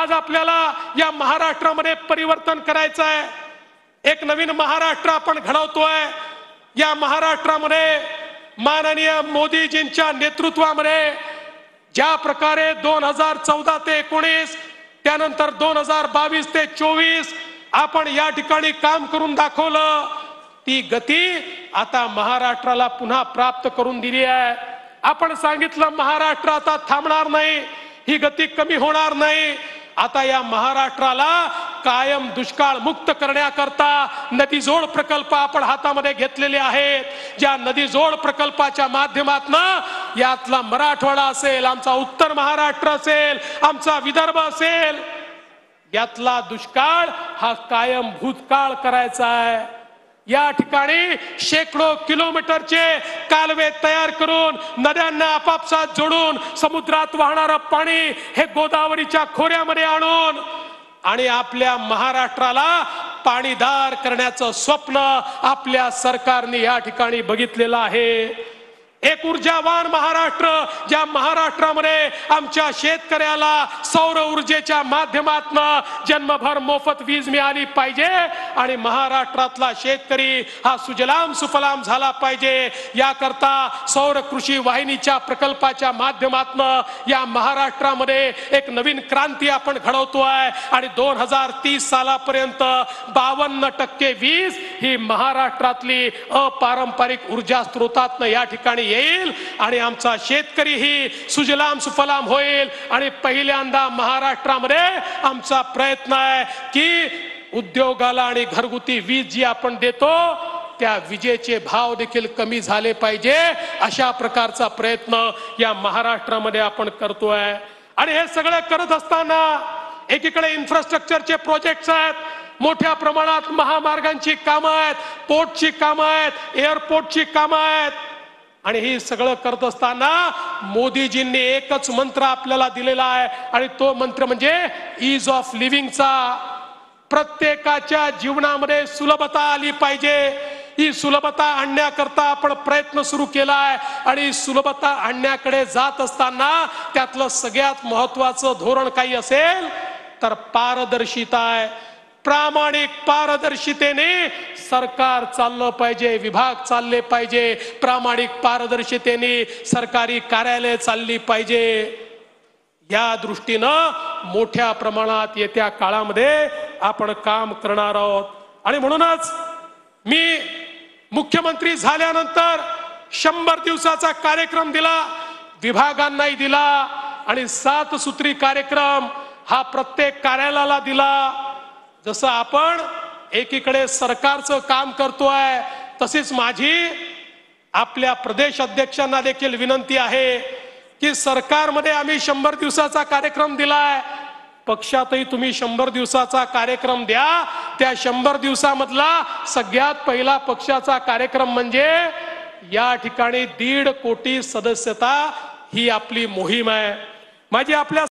आज आपल्याला या महाराष्ट्रामध्ये परिवर्तन करायचं आहे। एक नवीन महाराष्ट्र आपण घडवतोय। या महाराष्ट्रामध्ये माननीय मोदीजींच्या नेतृत्वामध्ये ज्या प्रकारे 2014 ते 19 त्यानंतर 2022 ते 24 आपण या ठिकाणी काम करून दाखवलं, ती गती आता महाराष्ट्राला पुन्हा प्राप्त करून दिली आहे। आपण सांगितलं महाराष्ट्र आता थांबणार नाही, ही गती कमी होणार नाही। आता या महाराष्ट्राला कायम दुष्काळ मुक्त करण्याकरता नदीजोड प्रकल्प आपण हातामध्ये घेतलेले आहेत। ज्या नदीजोड प्रकल्पाच्या माध्यमातून यातला मराठवाडा असेल, आमचा उत्तर महाराष्ट्र असेल, आमचा विदर्भ असेल, यातला दुष्काळ हा कायम भूतकाळ करायचा आहे। या ठिकाणी शेकडो किलोमीटरचे कालवे तयार करून नद्यांना आपापसात जोडून समुद्रात वाहणारं पाणी हे गोदावरीच्या खोऱ्यामध्ये आणून आणि आपल्या महाराष्ट्राला पाणीदार करण्याचं स्वप्न आपल्या सरकारने या ठिकाणी बघितलेलं आहे। एक ऊर्जावान महाराष्ट्र, ज्या महाराष्ट्रामध्ये आमच्या शेतकऱ्याला सौर ऊर्जेच्या माध्यमातून जन्मभर मोफत वीज मिळाली पाहिजे आणि महाराष्ट्रातला शेतकरी हा सुजलाम सुफलाम झाला पाहिजे। याकरता सौर कृषी वाहिनीच्या प्रकल्पाच्या माध्यमातून या महाराष्ट्रामध्ये एक नवीन क्रांती आपण घडवतोय आणि 2030 सालापर्यंत 52% वीज ही महाराष्ट्रातली अपारंपरिक ऊर्जा स्रोतातून या ठिकाणी येईल आणि आमचा शेतकरी ही सुजलाम सुफलाम होईल। आणि पहिल्यांदा महाराष्ट्रामध्ये आमचा प्रयत्न आहे की उद्योगाला आणि घरगुती वीज जी आपण देतो त्या विजेचे भाव देखील कमी झाले पाहिजे, अशा प्रकारचा प्रयत्न या महाराष्ट्रामध्ये आपण करतोय। आणि हे सगळं करत असताना एकीकडे इन्फ्रास्ट्रक्चरचे प्रोजेक्ट्स आहेत, मोठ्या प्रमाणात महामार्गांची कामं आहेत, पोर्टची कामं आहेत, एअरपोर्टची कामं आहेत। आणि हे सगळं करत असताना मोदीजींनी एकच मंत्र आपल्याला दिलेला आहे आणि तो मंत्र म्हणजे ईज ऑफ लिव्हिंगचा। प्रत्येकाच्या जीवनामध्ये सुलभता आली पाहिजे। ही सुलभता आणण्याकरता आपण प्रयत्न सुरू केला आहे आणि सुलभता आणण्याकडे जात असताना त्यातलं सगळ्यात महत्त्वाचं धोरण काही असेल तर पारदर्शिता आहे। प्रामाणिक पारदर्शितेने सरकार चाललं पाहिजे, विभाग चालले पाहिजे, प्रामाणिक पारदर्शितेने सरकारी कार्यालय चालली पाहिजे। या दृष्टीनं मोठ्या प्रमाणात येत्या काळामध्ये आपण काम करणार आहोत। आणि म्हणूनच मी मुख्यमंत्री झाल्यानंतर 100 दिवसाचा कार्यक्रम दिला, विभागांनाही दिला आणि 7 सूत्री कार्यक्रम हा प्रत्येक कार्यालयाला दिला। जसं आपण एकीकडे सरकारचं काम करतोय तसेच माझी आपल्या प्रदेश अध्यक्षांना देखील विनंती आहे की सरकारमध्ये आम्ही 100 दिवसाचा कार्यक्रम दिलाय, पक्षातही तुम्ही 100 दिवसाचा कार्यक्रम द्या। त्या 100 दिवसामधला सगळ्यात पहिला पक्षाचा कार्यक्रम म्हणजे या ठिकाणी 1.5 कोटी सदस्यता ही आपली मोहीम आहे। माझी आपल्या